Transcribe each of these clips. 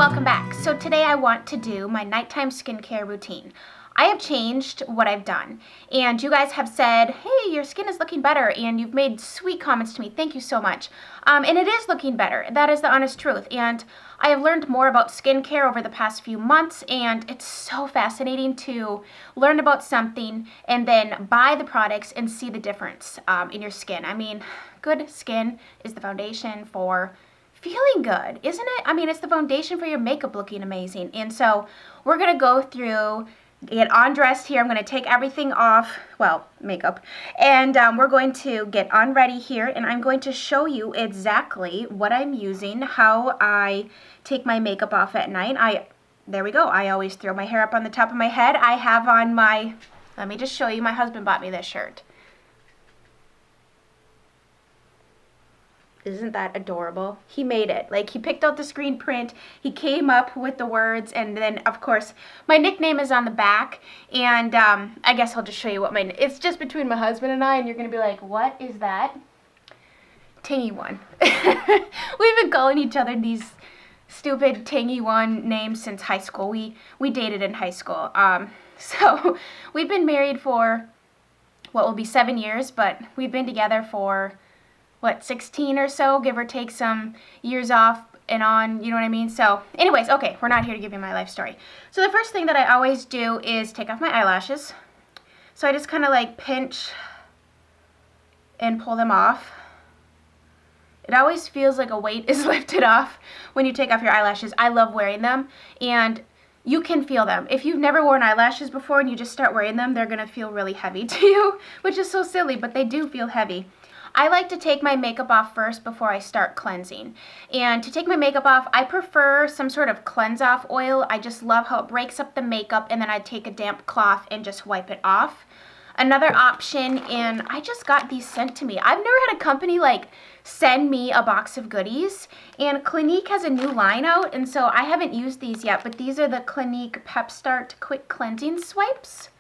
welcome back. So today I want to do my nighttime skincare routine. I have changed what I've done, and you guys have said, hey, your skin is looking better, and you've made sweet comments to me. Thank you so much. And it is looking better. That is the honest truth. And I have learned more about skincare over the past few months, and it's so fascinating to learn about something and then buy the products and see the difference in your skin. I mean, good skin is the foundation for feeling good, isn't it? I mean, it's the foundation for your makeup looking amazing. And so we're going to go through, get undressed here. I'm going to take everything off, well, makeup, and we're going to get unready here, and I'm going to show you exactly what I'm using, how I take my makeup off at night. There we go. I always throw my hair up on the top of my head. I have on my, let me just show you, my husband bought me this shirt. Isn't that adorable? He made it. Like, he picked out the screen print, he came up with the words, and then, of course, my nickname is on the back, and I guess I'll just show you what it's just between my husband and I, and you're going to be like, what is that? Tangy One. We've been calling each other these stupid Tangy One names since high school. We dated in high school. So we've been married for what will be 7 years, but we've been together for 16 or so, give or take some years off and on, you know what I mean? So anyways, okay, we're not here to give you my life story. So the first thing that I always do is take off my eyelashes. So I just kind of like pinch and pull them off. It always feels like a weight is lifted off when you take off your eyelashes. I love wearing them, and you can feel them. If you've never worn eyelashes before and you just start wearing them, they're going to feel really heavy to you, which is so silly, but they do feel heavy. I like to take my makeup off first before I start cleansing. And to take my makeup off, I prefer some sort of cleanse off oil. I just love how it breaks up the makeup, and then I take a damp cloth and just wipe it off. Another option, and I just got these sent to me. I've never had a company like send me a box of goodies, and Clinique has a new line out, and so I haven't used these yet, but these are the Clinique Pep Start Quick Cleansing Swipes.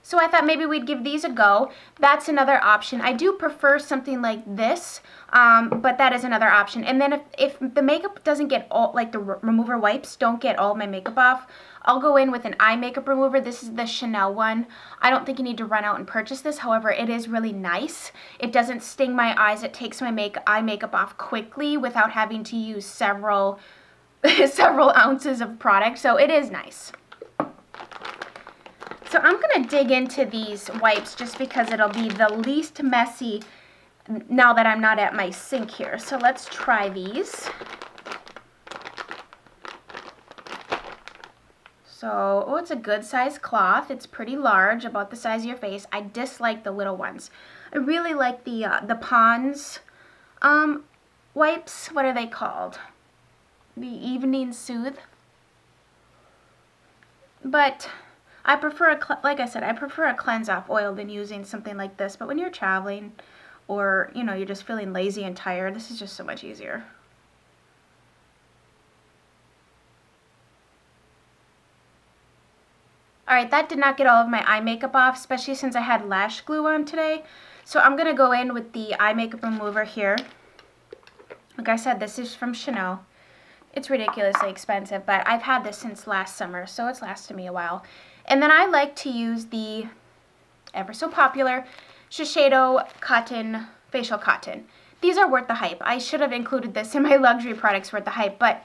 So I thought maybe we'd give these a go. That's another option. I do prefer something like this, but that is another option. And then if the makeup doesn't get all, like the remover wipes don't get all my makeup off, I'll go in with an eye makeup remover. This is the Chanel one. I don't think you need to run out and purchase this. However, it is really nice. It doesn't sting my eyes. It takes my eye makeup off quickly without having to use several ounces of product. So it is nice. So I'm going to dig into these wipes just because it'll be the least messy now that I'm not at my sink here. So let's try these. So, oh, it's a good size cloth. It's pretty large, about the size of your face. I dislike the little ones. I really like the Pond's wipes. What are they called? The Evening Soothe. But I prefer, like I said, I prefer a cleanse-off oil than using something like this. But when you're traveling or, you know, you're just feeling lazy and tired, this is just so much easier. Alright, that did not get all of my eye makeup off, especially since I had lash glue on today. So I'm going to go in with the eye makeup remover here. Like I said, this is from Chanel. It's ridiculously expensive, but I've had this since last summer, so it's lasted me a while. And then I like to use the ever so popular Shiseido Cotton Facial Cotton. These are worth the hype. I should have included this in my luxury products worth the hype, but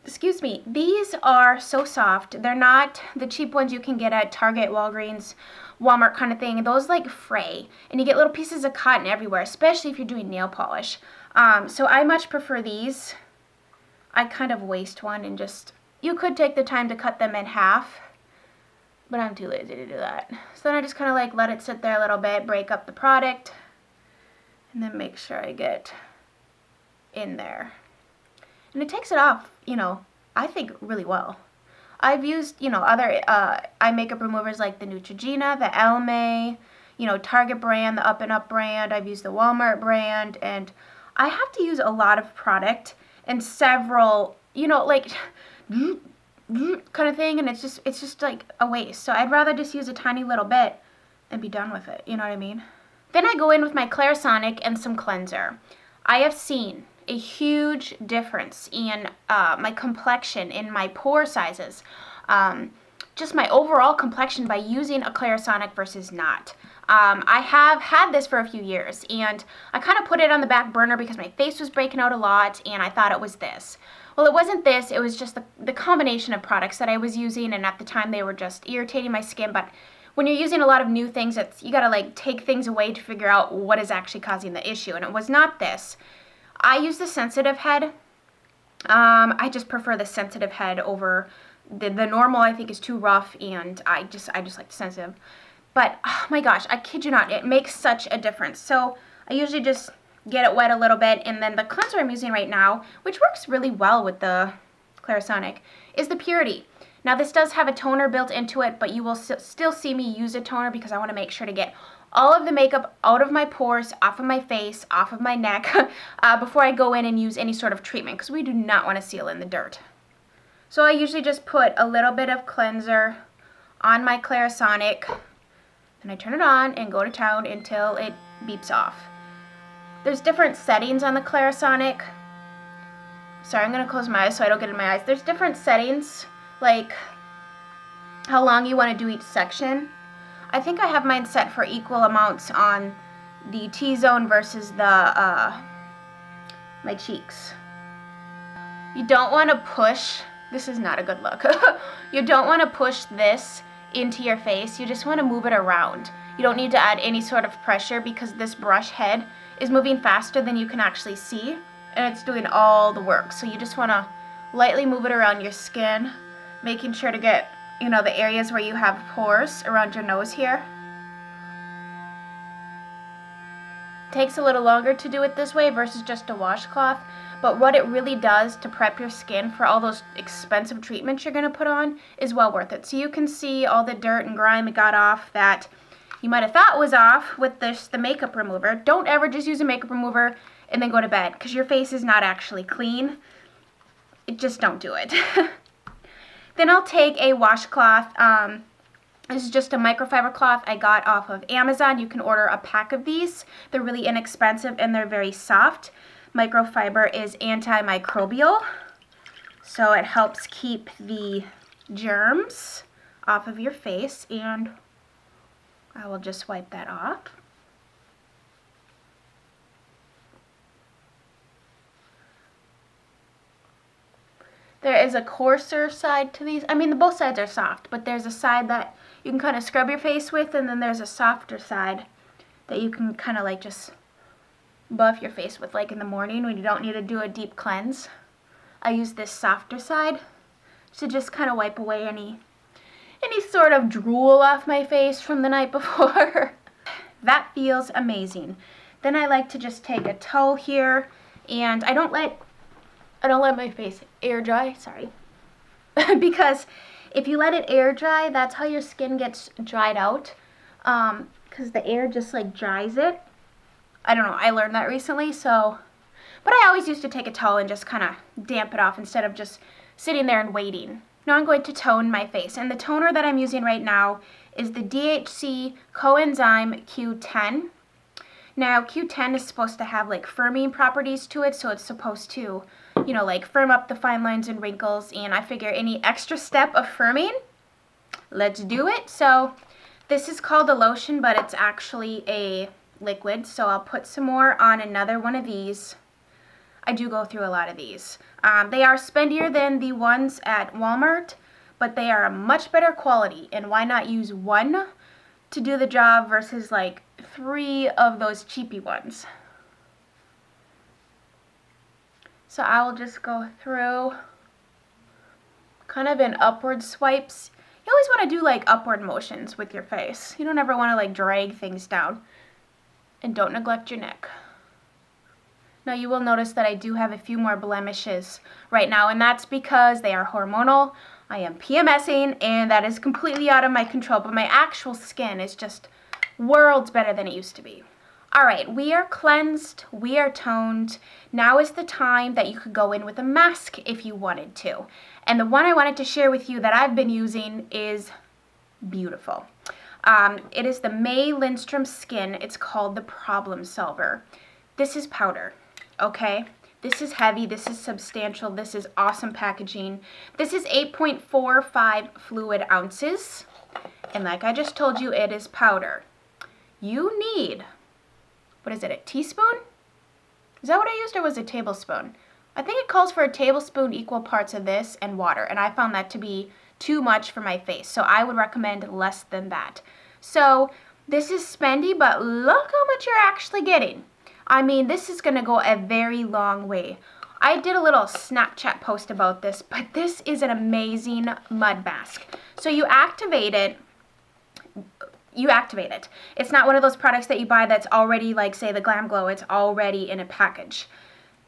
excuse me, these are so soft. They're not the cheap ones you can get at Target, Walgreens, Walmart kind of thing. Those like fray, and you get little pieces of cotton everywhere, especially if you're doing nail polish. So I much prefer these. I kind of waste one and just, you could take the time to cut them in half, but I'm too lazy to do that. So then I just kind of like let it sit there a little bit, break up the product, and then make sure I get in there. And it takes it off, you know, I think really well. I've used, you know, other eye makeup removers like the Neutrogena, the Elme, you know, Target brand, the Up and Up brand. I've used the Walmart brand, and I have to use a lot of product and several, you know, like kind of thing, and it's just like a waste. So I'd rather just use a tiny little bit and be done with it, you know what I mean? Then I go in with my Clarisonic and some cleanser. I have seen a huge difference in my complexion, in my pore sizes, just my overall complexion by using a Clarisonic versus not. I have had this for a few years, and I kind of put it on the back burner because my face was breaking out a lot, and I thought it was this. Well, it wasn't this. It was just the combination of products that I was using, and at the time they were just irritating my skin. But when you're using a lot of new things, you got to like take things away to figure out what is actually causing the issue, and it was not this. I use the sensitive head. I just prefer the sensitive head over the normal. I think is too rough, and I just like the sensitive. But oh my gosh, I kid you not, it makes such a difference. So I usually just get it wet a little bit, and then the cleanser I'm using right now, which works really well with the Clarisonic, is the Purity. Now this does have a toner built into it, but you will still see me use a toner because I want to make sure to get all of the makeup out of my pores, off of my face, off of my neck, before I go in and use any sort of treatment, because we do not want to seal in the dirt. So I usually just put a little bit of cleanser on my Clarisonic, and I turn it on and go to town until it beeps off. There's different settings on the Clarisonic. Sorry, I'm going to close my eyes so I don't get in my eyes. There's different settings, like how long you want to do each section. I think I have mine set for equal amounts on the T-zone versus the my cheeks. You don't want to push, this is not a good look. You don't want to push this into your face. You just want to move it around. You don't need to add any sort of pressure because this brush head is moving faster than you can actually see, and it's doing all the work. So you just want to lightly move it around your skin, making sure to get, you know, the areas where you have pores around your nose here. Takes a little longer to do it this way versus just a washcloth, but what it really does to prep your skin for all those expensive treatments you're going to put on is well worth it. So you can see all the dirt and grime it got off that you might have thought was off with the makeup remover. Don't ever just use a makeup remover and then go to bed, because your face is not actually clean. Just don't do it. Then I'll take a washcloth. This is just a microfiber cloth I got off of Amazon. You can order a pack of these. They're really inexpensive and they're very soft. Microfiber is antimicrobial, so it helps keep the germs off of your face, and I will just wipe that off. There is a coarser side to these. I mean, both sides are soft, but there's a side that you can kind of scrub your face with, and then there's a softer side that you can kind of like just buff your face with, like in the morning when you don't need to do a deep cleanse. I use this softer side to just kind of wipe away any sort of drool off my face from the night before. That feels amazing. Then I like to just take a towel here, and I don't let my face air dry, sorry. Because if you let it air dry, that's how your skin gets dried out. Because the air just like dries it. I don't know, I learned that recently, so. But I always used to take a towel and just kind of damp it off instead of just sitting there and waiting. Now I'm going to tone my face, and the toner that I'm using right now is the DHC Coenzyme Q10. Now Q10 is supposed to have like firming properties to it, so it's supposed to, you know, like firm up the fine lines and wrinkles, and I figure any extra step of firming, let's do it. So this is called a lotion, but it's actually a liquid, so I'll put some more on another one of these. I do go through a lot of these. They are spendier than the ones at Walmart, but they are a much better quality, and why not use one to do the job versus like 3 of those cheapy ones. So I will just go through kind of in upward swipes. You always want to do like upward motions with your face. You don't ever want to like drag things down. And don't neglect your neck. Now you will notice that I do have a few more blemishes right now, and that's because they are hormonal. I am PMSing, and that is completely out of my control, but my actual skin is just worlds better than it used to be. Alright, we are cleansed, we are toned. Now is the time that you could go in with a mask if you wanted to. And the one I wanted to share with you that I've been using is beautiful. It is the May Lindstrom Skin. It's called the Problem Solver. This is powder, okay? This is heavy, this is substantial, this is awesome packaging. This is 8.45 fluid ounces. And like I just told you, it is powder. You need, what is it, a teaspoon? Is that what I used, or was it a tablespoon? I think it calls for a tablespoon equal parts of this and water, and I found that to be too much for my face, so I would recommend less than that. So this is spendy, but look how much you're actually getting. I mean, this is gonna go a very long way. I did a little Snapchat post about this, but this is an amazing mud mask. So you activate it. It's not one of those products that you buy that's already, like, say, the Glam Glow. It's already in a package.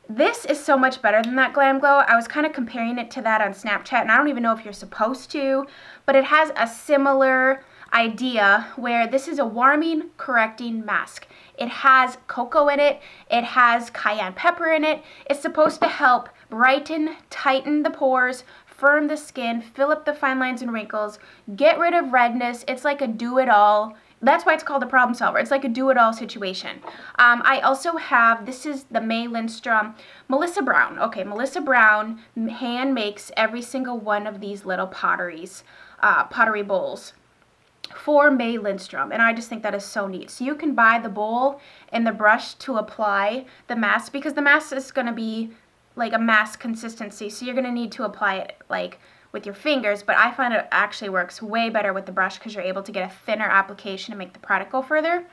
This is so much better than that Glam Glow. I was kind of comparing it to that on Snapchat, and I don't even know if you're supposed to, but it has a similar idea where this is a warming, correcting mask. It has cocoa in it. It has cayenne pepper in it. It's supposed to help brighten, tighten the pores, firm the skin, fill up the fine lines and wrinkles, get rid of redness. It's like a do-it-all. That's why it's called a problem solver. It's like a do-it-all situation. I also have, this is the May Lindstrom, Melissa Brown. Okay, Melissa Brown hand makes every single one of these little pottery bowls for May Lindstrom, and I just think that is so neat. So you can buy the bowl and the brush to apply the mask, because the mask is going to be like a mask consistency, so you're going to need to apply it like with your fingers, but I find it actually works way better with the brush because you're able to get a thinner application and make the product go further.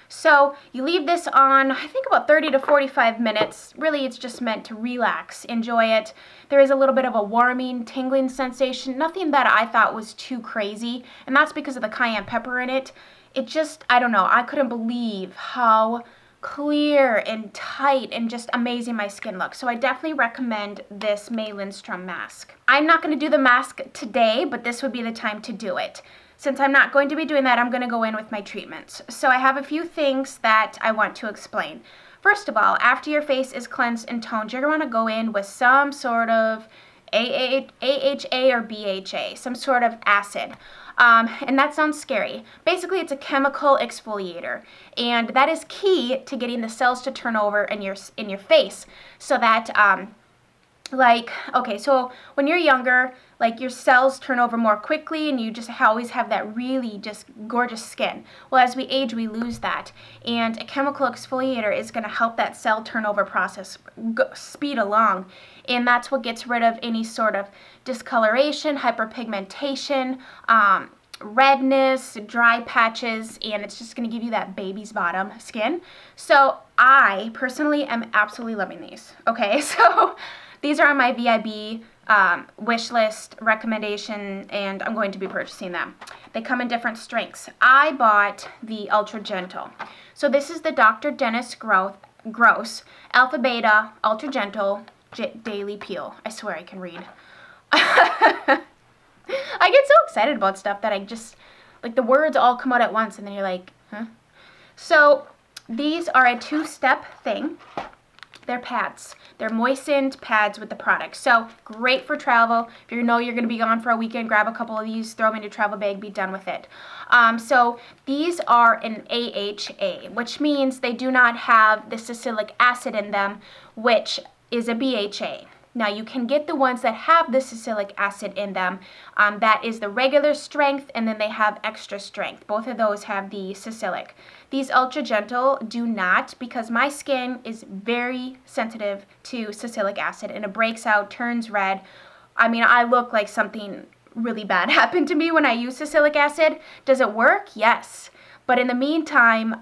So you leave this on, I think, about 30 to 45 minutes. Really, it's just meant to relax, enjoy it. There is a little bit of a warming, tingling sensation, nothing that I thought was too crazy, and that's because of the cayenne pepper in it. It just, I don't know, I couldn't believe how clear and tight and just amazing my skin looks. So I definitely recommend this May Lindstrom mask. I'm not going to do the mask today, but this would be the time to do it. Since I'm not going to be doing that, I'm going to go in with my treatments. So I have a few things that I want to explain. First of all, after your face is cleansed and toned, you're going to want to go in with some sort of AHA or BHA, some sort of acid. And that sounds scary. Basically, it's a chemical exfoliator, and that is key to getting the cells to turn over in your face, so that okay, so when you're younger, like, your cells turn over more quickly and you just always have that really just gorgeous skin. Well, as we age, we lose that. And a chemical exfoliator is going to help that cell turnover process speed along. And that's what gets rid of any sort of discoloration, hyperpigmentation, redness, dry patches, and it's just going to give you that baby's bottom skin. So I personally am absolutely loving these. Okay, so these are on my VIB wish list recommendation, and I'm going to be purchasing them. They come in different strengths. I bought the Ultra Gentle. So this is the Dr. Dennis Gross Alpha Beta Ultra Gentle Daily Peel. I swear I can read. I get so excited about stuff that I just, like, the words all come out at once, and then you're like, huh? So these are a two-step thing. They're pads. They're moistened pads with the product. So great for travel. If you know you're going to be gone for a weekend, grab a couple of these, throw them in your travel bag, be done with it. So these are an AHA, which means they do not have the salicylic acid in them, which is a BHA. Now, you can get the ones that have the salicylic acid in them. That is the regular strength, and then they have extra strength. Both of those have the salicylic. These Ultra Gentle do not, because my skin is very sensitive to salicylic acid, and it breaks out, turns red. I mean, I look like something really bad happened to me when I use salicylic acid. Does it work? Yes. But in the meantime,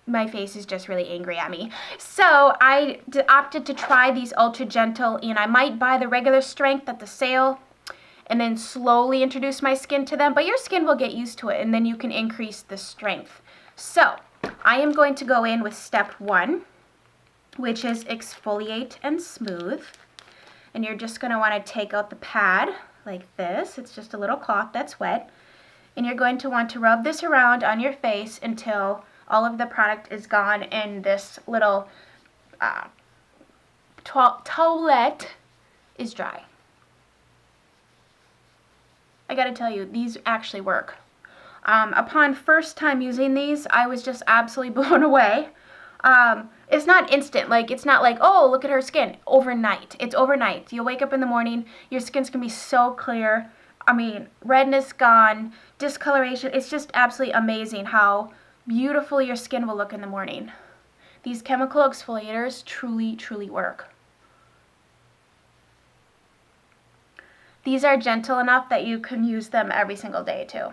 my face is just really angry at me. So I opted to try these Ultra Gentle, and I might buy the regular strength at the sale and then slowly introduce my skin to them. But your skin will get used to it, and then you can increase the strength. So I am going to go in with step 1, which is exfoliate and smooth. And you're just going to want to take out the pad like this. It's just a little cloth that's wet. And you're going to want to rub this around on your face until all of the product is gone and this little towelette is dry. I gotta tell you, these actually work. Upon first time using these, I was just absolutely blown away. It's not instant. Like, it's not like, oh, look at her skin. Overnight. It's overnight. You'll wake up in the morning, your skin's going to be so clear. I mean, redness gone, discoloration. It's just absolutely amazing how beautiful your skin will look in the morning. These chemical exfoliators truly, truly work. These are gentle enough that you can use them every single day too.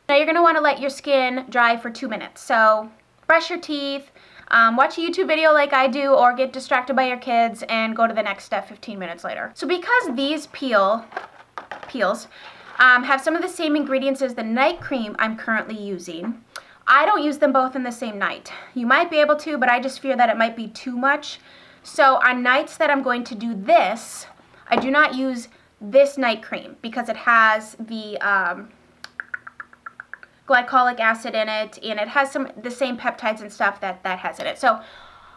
Now you're going to want to let your skin dry for 2 minutes. So brush your teeth, watch a YouTube video like I do, or get distracted by your kids and go to the next step 15 minutes later. So because these peels have some of the same ingredients as the night cream I'm currently using, I don't use them both in the same night. You might be able to, but I just fear that it might be too much. So on nights that I'm going to do this, I do not use this night cream because it has the glycolic acid in it, and it has the same peptides and stuff that has in it. So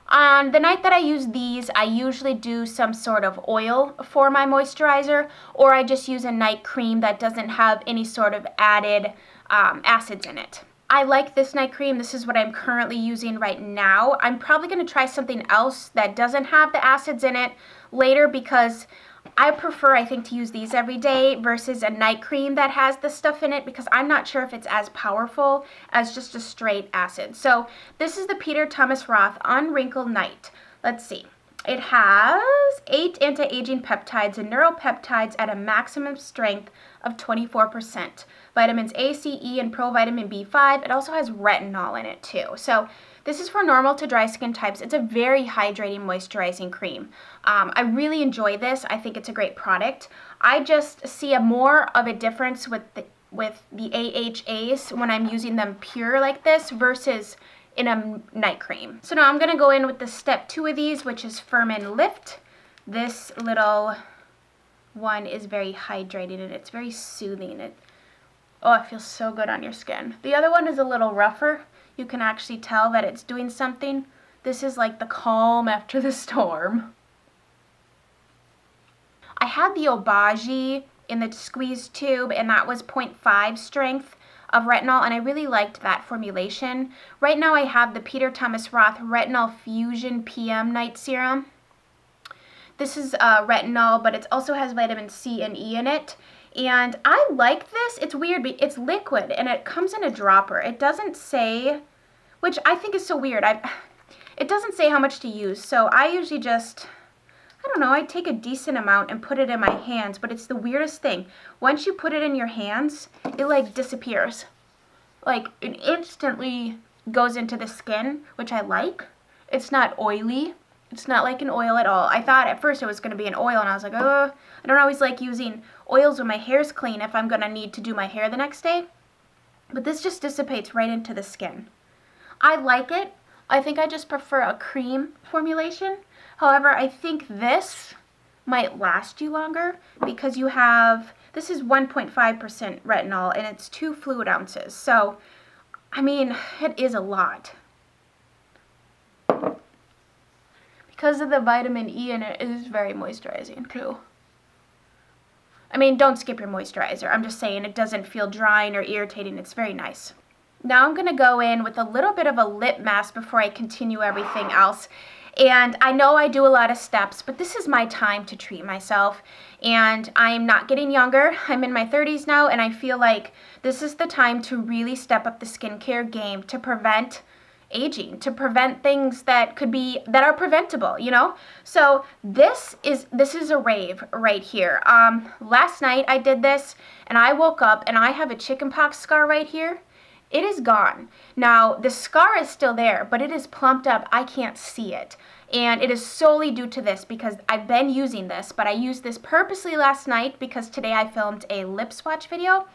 on the night that I use these, I usually do some sort of oil for my moisturizer, or I just use a night cream that doesn't have any sort of added acids in it. I like this night cream. This is what I'm currently using right now. I'm probably going to try something else that doesn't have the acids in it later, because I prefer, I think, to use these every day versus a night cream that has the stuff in it, because I'm not sure if it's as powerful as just a straight acid. So this is the Peter Thomas Roth Unwrinkled Night. Let's see. It has 8 anti-aging peptides and neuropeptides at a maximum strength of 24%. Vitamins A, C, E, and provitamin B5. It also has retinol in it too. So this is for normal to dry skin types. It's a very hydrating, moisturizing cream. I really enjoy this. I think it's a great product. I just see more of a difference with the AHAs when I'm using them pure like this versus in a night cream. So now I'm going to go in with the step 2 of these, which is Firm and Lift. This little one is very hydrating and it's very soothing. It feels so good on your skin. The other one is a little rougher. You can actually tell that it's doing something. This is like the calm after the storm. I had the Obagi in the squeeze tube, and that was 0.5 strength of retinol, and I really liked that formulation. Right now I have the Peter Thomas Roth Retinol Fusion PM Night Serum. This is retinol, but it also has vitamin C and E in it. And I like this. It's weird, but it's liquid, and it comes in a dropper. It doesn't say, which I think is so weird. It doesn't say how much to use, so I usually just, I don't know, I take a decent amount and put it in my hands, but it's the weirdest thing. Once you put it in your hands, it like disappears. Like, it instantly goes into the skin, which I like. It's not oily. It's not like an oil at all. I thought at first it was going to be an oil, and I was like, oh, I don't always like using oils when my hair's clean if I'm going to need to do my hair the next day. But this just dissipates right into the skin. I like it. I think I just prefer a cream formulation. However, I think this might last you longer because you have, this is 1.5% retinol and it's 2 fluid ounces. So, I mean, it is a lot. Because of the vitamin E in it, it is very moisturizing too. I mean, don't skip your moisturizer. I'm just saying it doesn't feel drying or irritating. It's very nice. Now I'm going to go in with a little bit of a lip mask before I continue everything else. And I know I do a lot of steps, but this is my time to treat myself. And I'm not getting younger. I'm in my 30s now, and I feel like this is the time to really step up the skincare game to prevent aging, to prevent things that are preventable, you know? So this is a rave right here. Last night I did this, and I woke up and I have a chickenpox scar right here. It is gone. Now, the scar is still there, but it is plumped up. I can't see it. And it is solely due to this because I've been using this, but I used this purposely last night because today I filmed a lip swatch video,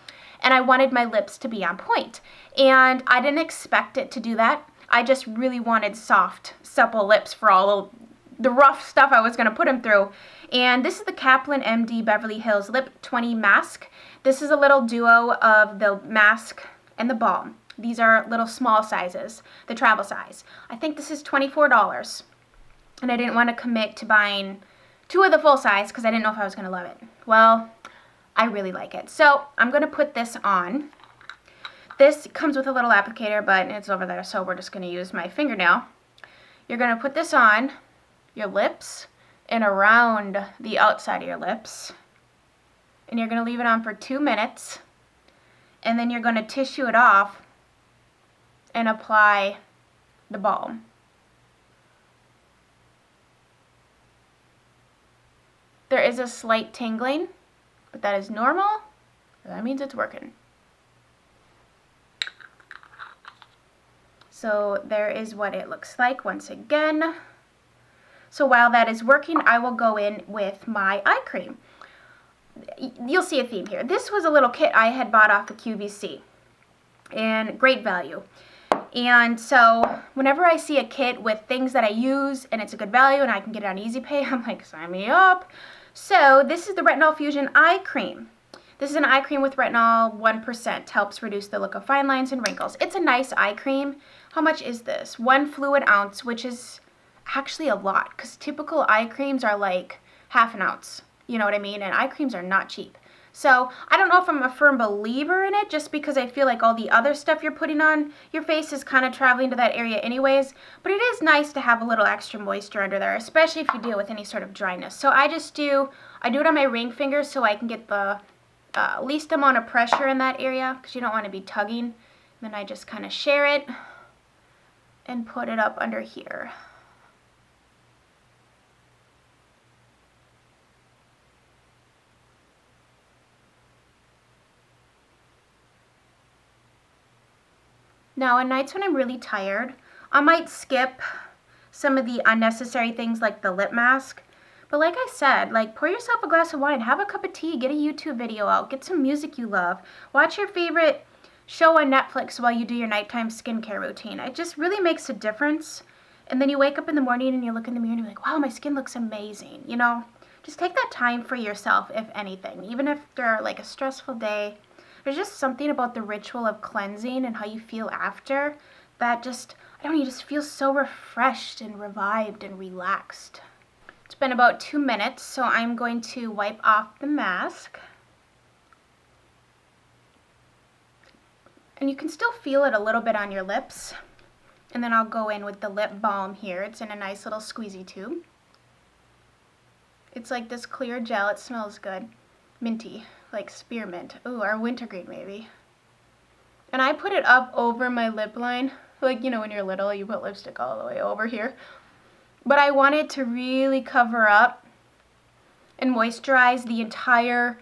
and I wanted my lips to be on point. And I didn't expect it to do that. I just really wanted soft, supple lips for all the rough stuff I was going to put them through. And this is the Kaplan MD Beverly Hills Lip 20 Mask. This is a little duo of the mask and the balm. These are little small sizes, the travel size. I think this is $24. And I didn't want to commit to buying 2 of the full size because I didn't know if I was going to love it. Well, I really like it. So I'm going to put this on. This comes with a little applicator, but it's over there, so we're just going to use my fingernail. You're going to put this on your lips and around the outside of your lips. And you're going to leave it on for 2 minutes. And then you're going to tissue it off and apply the balm. There is a slight tingling, but that is normal. That means it's working. So there is what it looks like once again. So while that is working, I will go in with my eye cream. You'll see a theme here. This was a little kit I had bought off of QVC, and great value. And so whenever I see a kit with things that I use and it's a good value and I can get it on Easy Pay, I'm like, sign me up. So this is the Retinol Fusion Eye Cream. This is an eye cream with retinol 1%. Helps reduce the look of fine lines and wrinkles. It's a nice eye cream. How much is this? 1 fluid ounce, which is actually a lot, because typical eye creams are like half an ounce. You know what I mean? And eye creams are not cheap. So I don't know if I'm a firm believer in it, just because I feel like all the other stuff you're putting on your face is kind of traveling to that area anyways. But it is nice to have a little extra moisture under there, especially if you deal with any sort of dryness. So I do it on my ring fingers so I can get the least amount of pressure in that area, because you don't want to be tugging. Then I just kind of share it and put it up under here. Now, on nights when I'm really tired, I might skip some of the unnecessary things like the lip mask. But like I said, like, pour yourself a glass of wine, have a cup of tea, get a YouTube video out, get some music you love, watch your favorite show on Netflix while you do your nighttime skincare routine. It just really makes a difference. And then you wake up in the morning and you look in the mirror and you're like, wow, my skin looks amazing. You know, just take that time for yourself, if anything. Even if they're like a stressful day, there's just something about the ritual of cleansing and how you feel after that just, I don't know, you just feel so refreshed and revived and relaxed. It's been about 2 minutes, so I'm going to wipe off the mask. And you can still feel it a little bit on your lips. And then I'll go in with the lip balm here. It's in a nice little squeezy tube. It's like this clear gel. It smells good. Minty, like spearmint. Ooh, or wintergreen maybe. And I put it up over my lip line. Like, you know, when you're little, you put lipstick all the way over here. But I want it to really cover up and moisturize the entire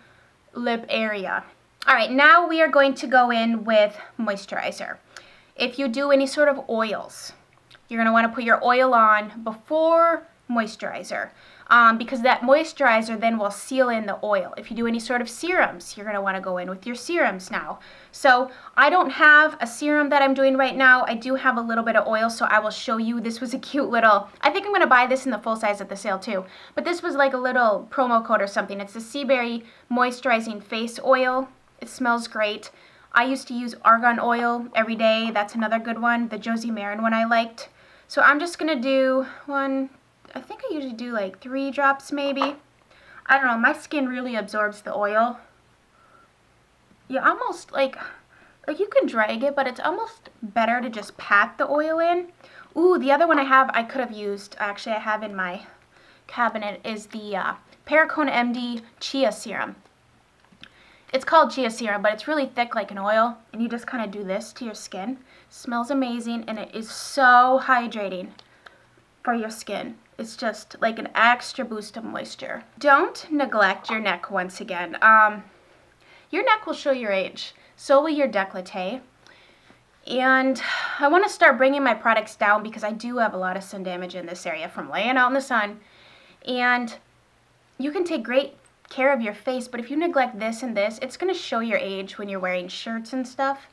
lip area. All right, now we are going to go in with moisturizer. If you do any sort of oils, you're going to want to put your oil on before moisturizer, because that moisturizer then will seal in the oil. If you do any sort of serums, you're going to want to go in with your serums now. So I don't have a serum that I'm doing right now. I do have a little bit of oil, so I will show you. This was a cute little, I think I'm going to buy this in the full size at the sale too, but this was like a little promo code or something. It's the Sea Berry Moisturizing Face Oil. It smells great. I used to use argan oil every day. That's another good one. The Josie Marin one I liked. So I'm just going to do one. I think I usually do like 3 drops maybe. I don't know. My skin really absorbs the oil. You almost like you can drag it, but it's almost better to just pat the oil in. Ooh, the other one I could have used, actually I have in my cabinet, is the Perricone MD Chia Serum. It's called Chia Serum, but it's really thick like an oil, and you just kind of do this to your skin. Smells amazing, and it is so hydrating for your skin. It's just like an extra boost of moisture. Don't neglect your neck once again. Your neck will show your age. So will your décolleté. And I want to start bringing my products down because I do have a lot of sun damage in this area from laying out in the sun. And you can take great care of your face, but if you neglect this and this, it's going to show your age when you're wearing shirts and stuff.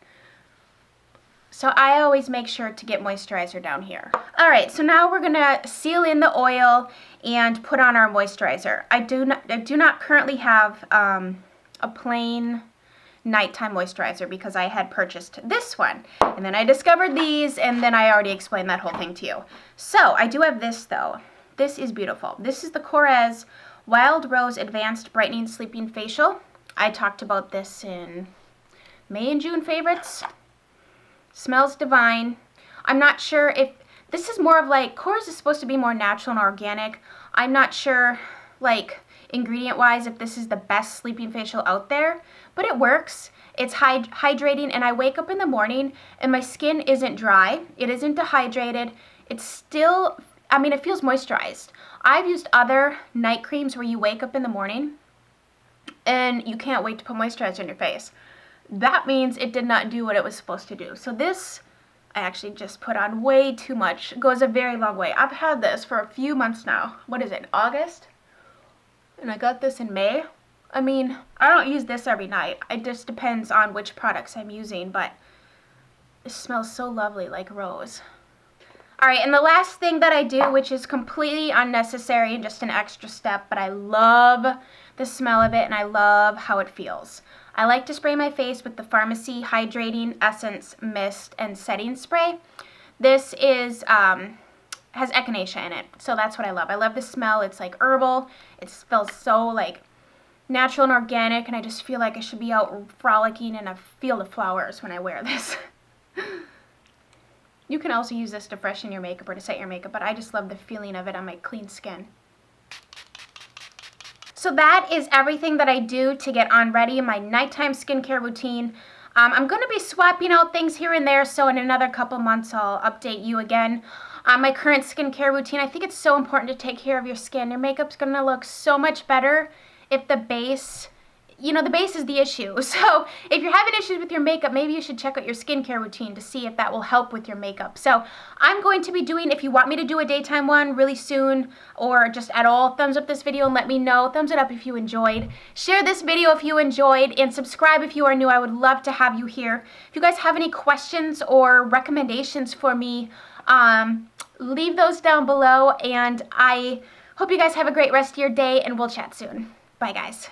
So I always make sure to get moisturizer down here. All right, so now we're gonna seal in the oil and put on our moisturizer. I do not currently have a plain nighttime moisturizer because I had purchased this one. And then I discovered these, and then I already explained that whole thing to you. So I do have this though. This is beautiful. This is the Korres Wild Rose Advanced Brightening Sleeping Facial. I talked about this in May and June favorites. Smells divine. I'm not sure if This is more of like, Korres is supposed to be more natural and organic. I'm not sure, like, ingredient-wise if this is the best sleeping facial out there, but it works. It's hydrating, and I wake up in the morning and my skin isn't dry. It isn't dehydrated. It's still, I mean, it feels moisturized. I've used other night creams where you wake up in the morning and you can't wait to put moisturizer on your face. That means it did not do what it was supposed to do. So this, I actually just put on way too much. It goes a very long way. I've had this for a few months now. What is it, August? And I got this in May. I mean, I don't use this every night. It just depends on which products I'm using, but it smells so lovely, like rose. All right, and the last thing that I do, which is completely unnecessary and just an extra step, but I love the smell of it and I love how it feels. I like to spray my face with the Pharmacy Hydrating Essence Mist and Setting Spray. This is has echinacea in it, so that's what I love. I love the smell. It's like herbal. It smells so like natural and organic, and I just feel like I should be out frolicking in a field of flowers when I wear this. You can also use this to freshen your makeup or to set your makeup, but I just love the feeling of it on my clean skin. So that is everything that I do to get on ready in my nighttime skincare routine. I'm going to be swapping out things here and there, so in another couple months I'll update you again on my current skincare routine. I think it's so important to take care of your skin. Your makeup's going to look so much better if the base, the base is the issue. So if you're having issues with your makeup, maybe you should check out your skincare routine to see if that will help with your makeup. So I'm going to be doing, if you want me to do a daytime one really soon or just at all, thumbs up this video and let me know. Thumbs it up if you enjoyed. Share this video if you enjoyed, and subscribe if you are new. I would love to have you here. If you guys have any questions or recommendations for me, leave those down below, and I hope you guys have a great rest of your day, and we'll chat soon. Bye, guys.